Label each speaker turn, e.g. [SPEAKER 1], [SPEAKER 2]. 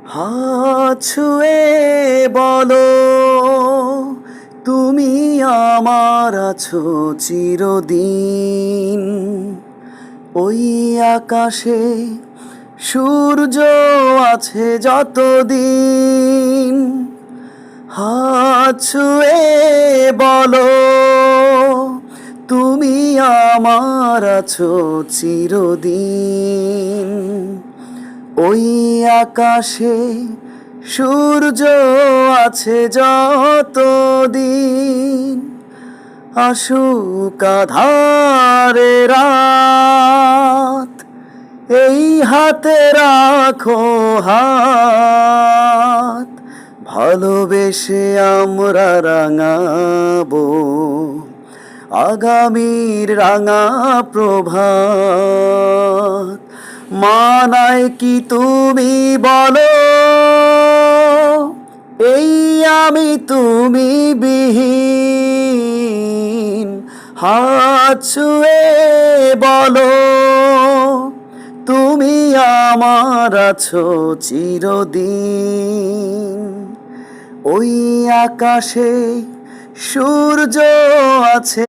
[SPEAKER 1] হাত ছুঁয়ে বলো তুমি আমার আছো চিরদিন। ওই আকাশে সূর্য আছে যতদিন। হাত ছুঁয়ে বলো তুমি আমার আছো চিরদিন। ওই আকাশে সূর্য আছে যতদিন। আসুক আঁধারে রাত, এই হাতে রাখো হাত। ভালোবেসে আমরা রাঙাবো আগামীর রাঙা প্রভাত। মানায় কি তুমি বলো, এই আমি তুমি বিহীন। হাত ছুঁয়ে বলো তুমি আমার আছো চিরদিন। ওই আকাশে সূর্য আছে।